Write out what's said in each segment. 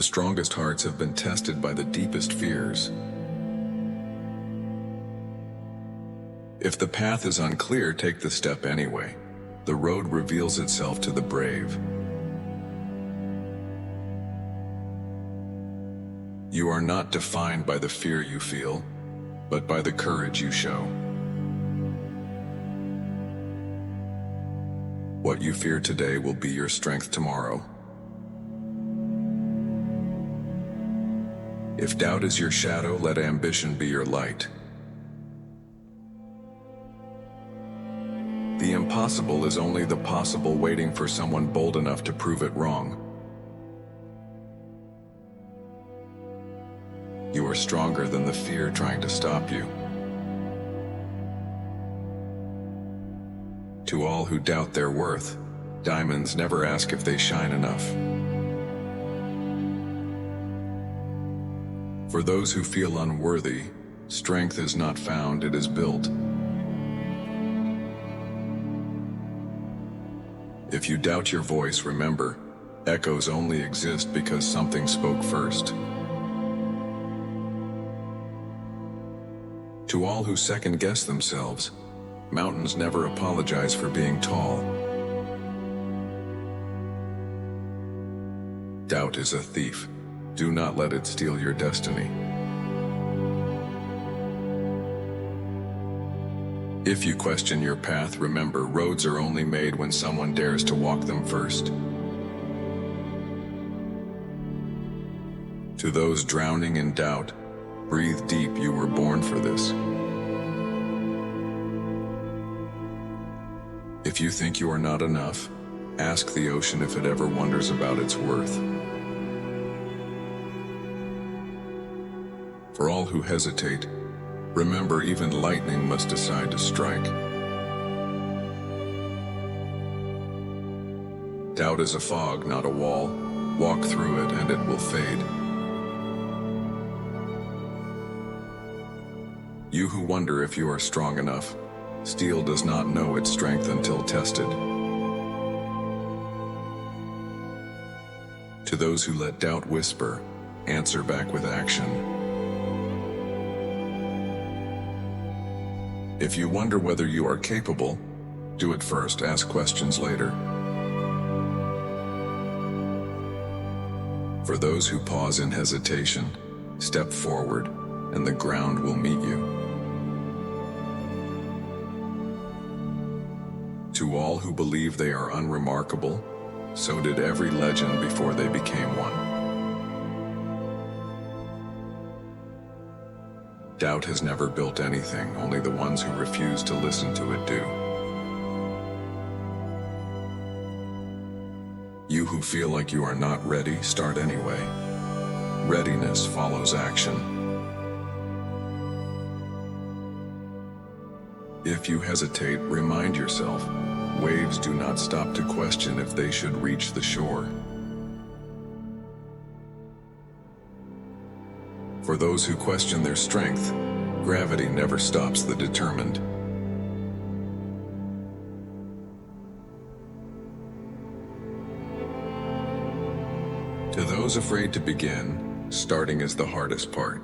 The strongest hearts have been tested by the deepest fears. If the path is unclear, take the step anyway. The road reveals itself to the brave. You are not defined by the fear you feel, but by the courage you show. What you fear today will be your strength tomorrow. If doubt is your shadow, let ambition be your light. The impossible is only the possible, waiting for someone bold enough to prove it wrong. You are stronger than the fear trying to stop you. To all who doubt their worth, diamonds never ask if they shine enough. For those who feel unworthy, strength is not found, it is built. If you doubt your voice, remember, echoes only exist because something spoke first. To all who second-guess themselves, mountains never apologize for being tall. Doubt is a thief. Do not let it steal your destiny. If you question your path, remember, roads are only made when someone dares to walk them first. To those drowning in doubt, breathe deep, you were born for this. If you think you are not enough, ask the ocean if it ever wonders about its worth. For all who hesitate, remember, even lightning must decide to strike. Doubt is a fog, not a wall. Walk through it and it will fade. You who wonder if you are strong enough, steel does not know its strength until tested. To those who let doubt whisper, answer back with action. If you wonder whether you are capable, do it first, ask questions later. For those who pause in hesitation, step forward, and the ground will meet you. To all who believe they are unremarkable, so did every legend before they became one. Doubt has never built anything, only the ones who refuse to listen to it do. You who feel like you are not ready, start anyway. Readiness follows action. If you hesitate, remind yourself, waves do not stop to question if they should reach the shore. For those who question their strength, gravity never stops the determined. To those afraid to begin, starting is the hardest part.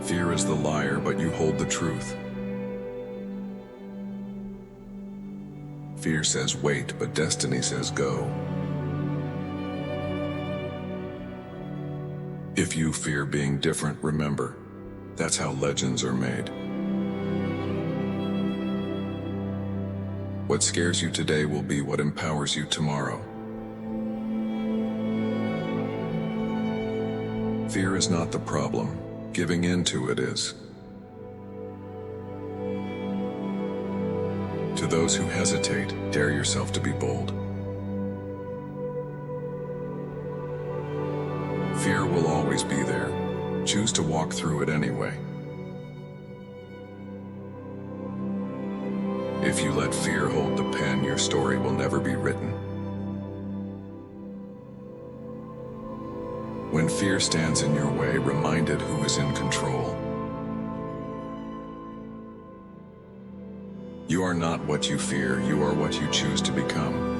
Fear is the liar, but you hold the truth. Fear says wait, but destiny says go. If you fear being different, remember, that's how legends are made. What scares you today will be what empowers you tomorrow. Fear is not the problem, giving in to it is. To those who hesitate, dare yourself to be bold. Fear will always be there. Choose to walk through it anyway. If you let fear hold the pen, your story will never be written. When fear stands in your way, remind it who is in control. You are not what you fear, you are what you choose to become.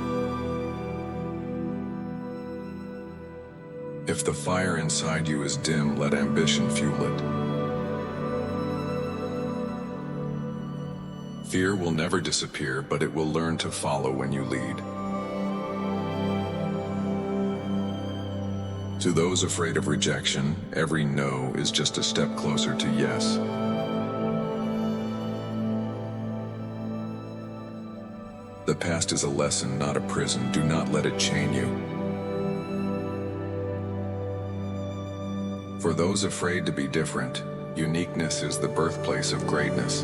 If the fire inside you is dim, let ambition fuel it. Fear will never disappear, but it will learn to follow when you lead. To those afraid of rejection, every no is just a step closer to yes. The past is a lesson, not a prison. Do not let it chain you. For those afraid to be different, uniqueness is the birthplace of greatness.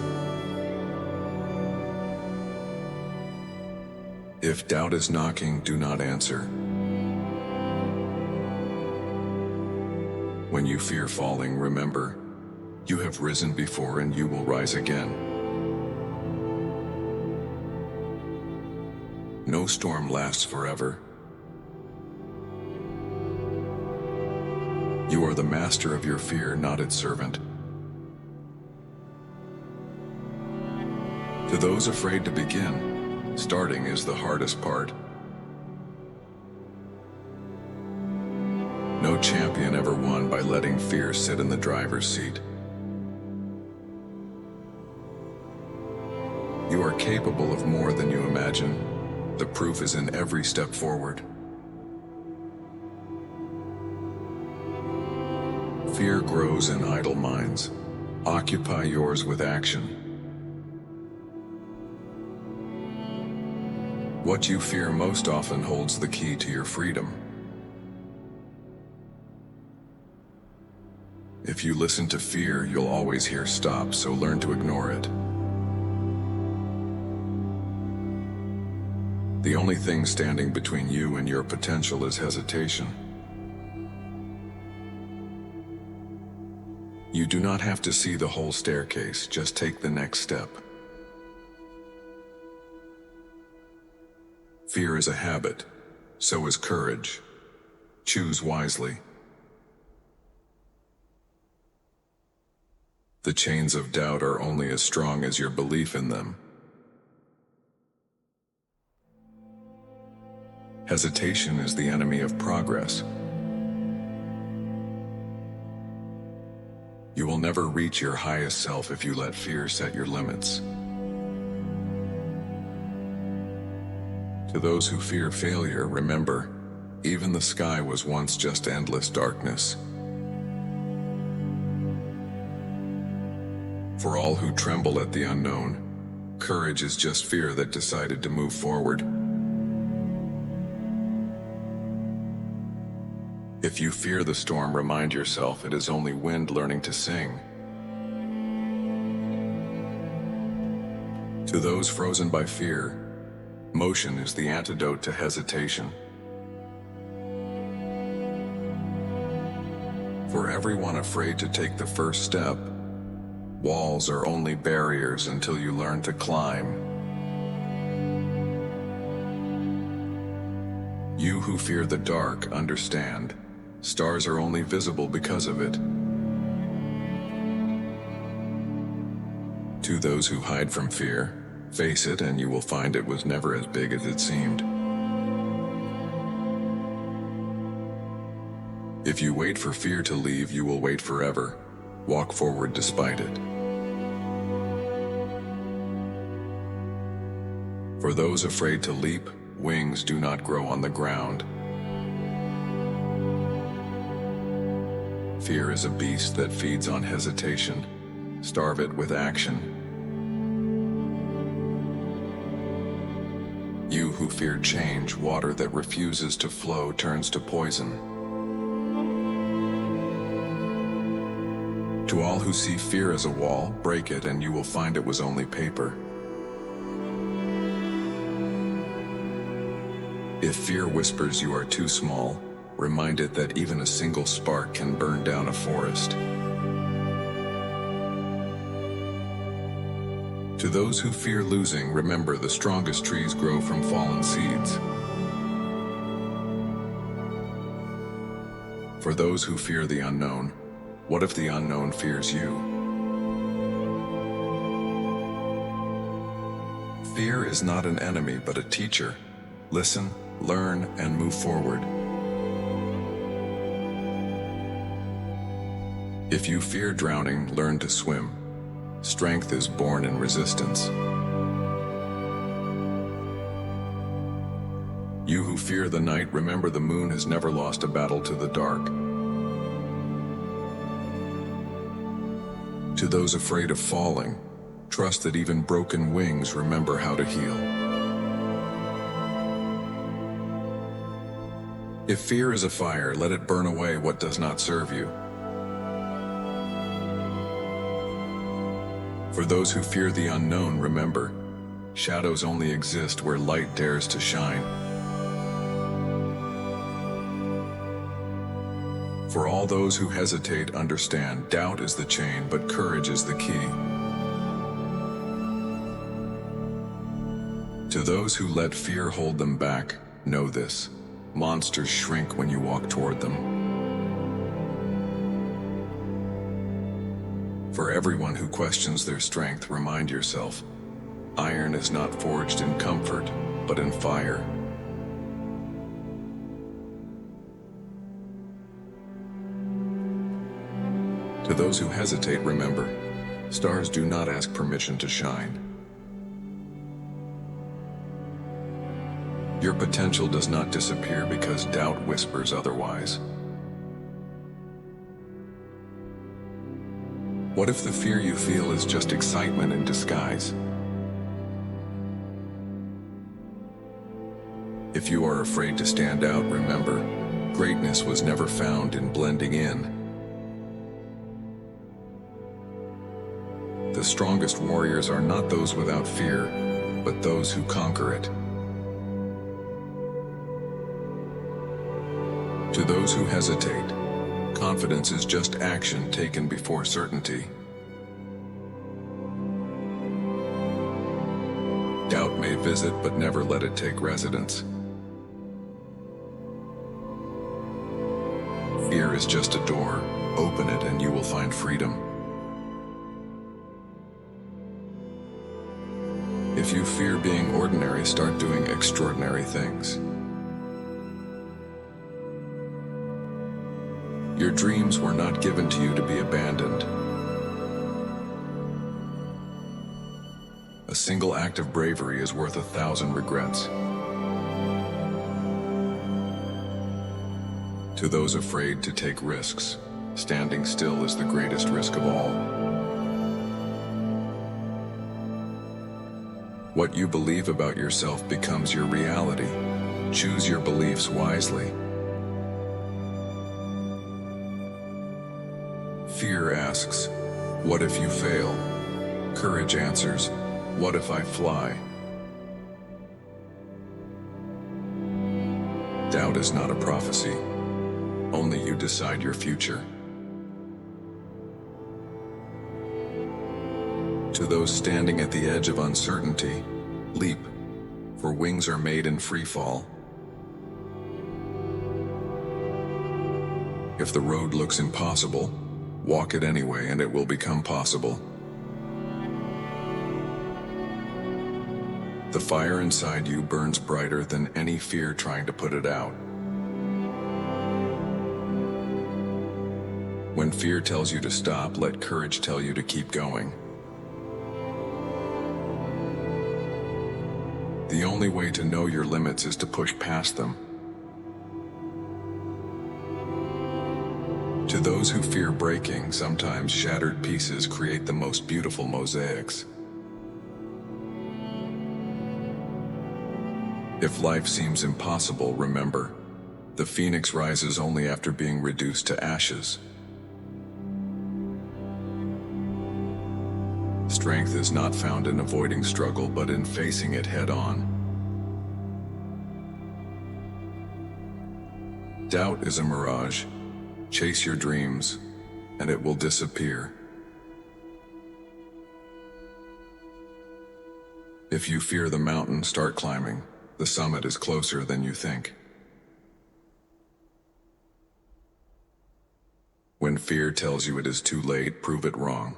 If doubt is knocking, do not answer. When you fear falling, remember, you have risen before and you will rise again. No storm lasts forever. You are the master of your fear, not its servant. To those afraid to begin, starting is the hardest part. No champion ever won by letting fear sit in the driver's seat. You are capable of more than you imagine. The proof is in every step forward. Fear grows in idle minds. Occupy yours with action. What you fear most often holds the key to your freedom. If you listen to fear, you'll always hear stop, so learn to ignore it. The only thing standing between you and your potential is hesitation. You do not have to see the whole staircase, just take the next step. Fear is a habit, so is courage. Choose wisely. The chains of doubt are only as strong as your belief in them. Hesitation is the enemy of progress. You will never reach your highest self if you let fear set your limits. To those who fear failure, remember, even the sky was once just endless darkness. For all who tremble at the unknown, courage is just fear that decided to move forward. If you fear the storm, remind yourself it is only wind learning to sing. To those frozen by fear, motion is the antidote to hesitation. For everyone afraid to take the first step, walls are only barriers until you learn to climb. You who fear the dark, understand. Stars are only visible because of it. To those who hide from fear, face it and you will find it was never as big as it seemed. If you wait for fear to leave, you will wait forever. Walk forward despite it. For those afraid to leap, wings do not grow on the ground. Fear is a beast that feeds on hesitation. Starve it with action. You who fear change, water that refuses to flow turns to poison. To all who see fear as a wall, break it and you will find it was only paper. If fear whispers you are too small, remind it that even a single spark can burn down a forest. To those who fear losing, remember the strongest trees grow from fallen seeds. For those who fear the unknown, what if the unknown fears you? Fear is not an enemy but a teacher. Listen, learn, and move forward. If you fear drowning, learn to swim. Strength is born in resistance. You who fear the night, remember the moon has never lost a battle to the dark. To those afraid of falling, trust that even broken wings remember how to heal. If fear is a fire, let it burn away what does not serve you. For those who fear the unknown, remember, shadows only exist where light dares to shine. For all those who hesitate, understand, doubt is the chain, but courage is the key. To those who let fear hold them back, know this: monsters shrink when you walk toward them. For everyone who questions their strength, remind yourself, iron is not forged in comfort, but in fire. To those who hesitate, remember, stars do not ask permission to shine. Your potential does not disappear because doubt whispers otherwise. What if the fear you feel is just excitement in disguise? If you are afraid to stand out, remember, greatness was never found in blending in. The strongest warriors are not those without fear, but those who conquer it. To those who hesitate, confidence is just action taken before certainty. Doubt may visit, but never let it take residence. Fear is just a door. Open it and you will find freedom. If you fear being ordinary, start doing extraordinary things. Your dreams were not given to you to be abandoned. A single act of bravery is worth 1,000 regrets. To those afraid to take risks, standing still is the greatest risk of all. What you believe about yourself becomes your reality. Choose your beliefs wisely. Fear asks, what if you fail? Courage answers, what if I fly? Doubt is not a prophecy. Only you decide your future. To those standing at the edge of uncertainty, leap, for wings are made in free fall. If the road looks impossible, walk it anyway and it will become possible. The fire inside you burns brighter than any fear trying to put it out. When fear tells you to stop, let courage tell you to keep going. The only way to know your limits is to push past them. To those who fear breaking, sometimes shattered pieces create the most beautiful mosaics. If life seems impossible, remember, the phoenix rises only after being reduced to ashes. Strength is not found in avoiding struggle, but in facing it head-on. Doubt is a mirage. Chase your dreams, and it will disappear. If you fear the mountain, start climbing. The summit is closer than you think. When fear tells you it is too late, prove it wrong.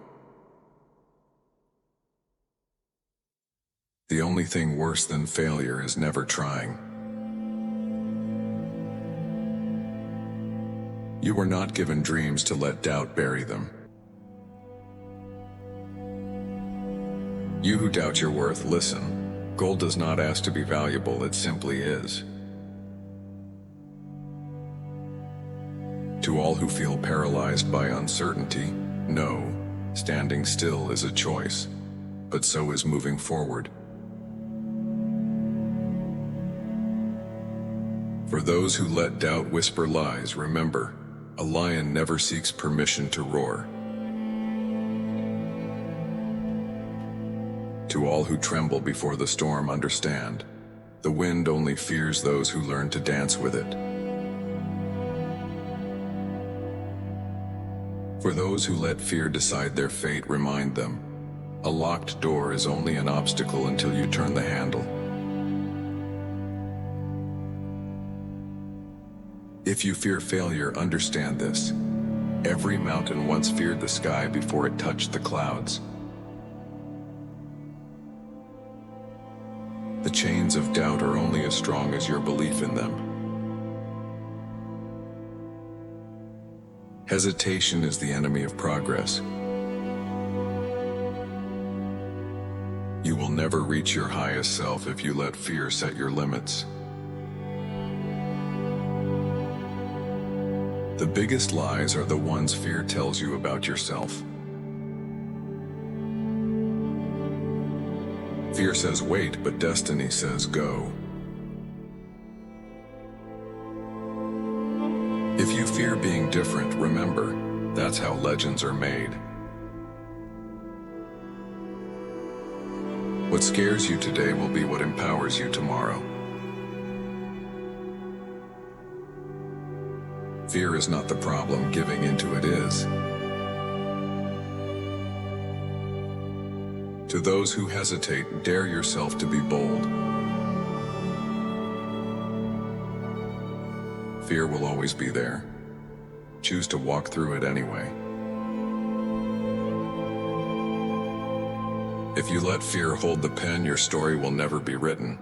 The only thing worse than failure is never trying. You were not given dreams to let doubt bury them. You who doubt your worth, listen. Gold does not ask to be valuable, it simply is. To all who feel paralyzed by uncertainty, know, standing still is a choice, but so is moving forward. For those who let doubt whisper lies, remember, a lion never seeks permission to roar. To all who tremble before the storm, understand, the wind only fears those who learn to dance with it. For those who let fear decide their fate, remind them, a locked door is only an obstacle until you turn the handle. If you fear failure, understand this. Every mountain once feared the sky before it touched the clouds. The chains of doubt are only as strong as your belief in them. Hesitation is the enemy of progress. You will never reach your highest self if you let fear set your limits. The biggest lies are the ones fear tells you about yourself. Fear says wait, but destiny says go. If you fear being different, remember, that's how legends are made. What scares you today will be what empowers you tomorrow. Fear is not the problem, giving into it is. To those who hesitate, dare yourself to be bold. Fear will always be there. Choose to walk through it anyway. If you let fear hold the pen, your story will never be written.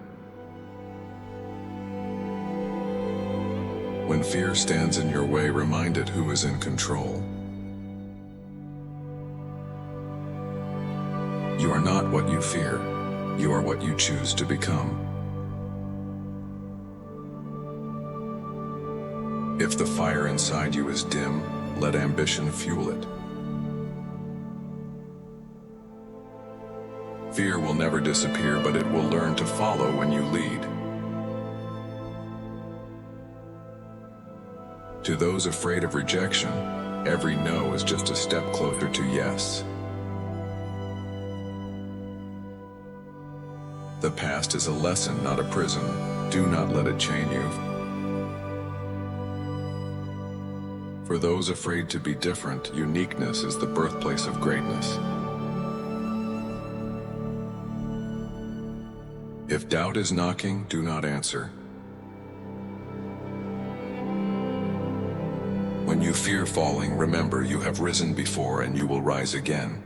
When fear stands in your way, remind it who is in control. You are not what you fear. You are what you choose to become. If the fire inside you is dim, let ambition fuel it. Fear will never disappear, but it will learn to follow when you lead. To those afraid of rejection, every no is just a step closer to yes. The past is a lesson, not a prison. Do not let it chain you. For those afraid to be different, uniqueness is the birthplace of greatness. If doubt is knocking, do not answer. When you fear falling, remember you have risen before and you will rise again.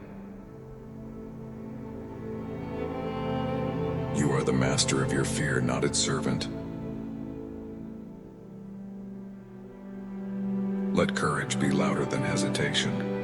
You are the master of your fear, not its servant. Let courage be louder than hesitation.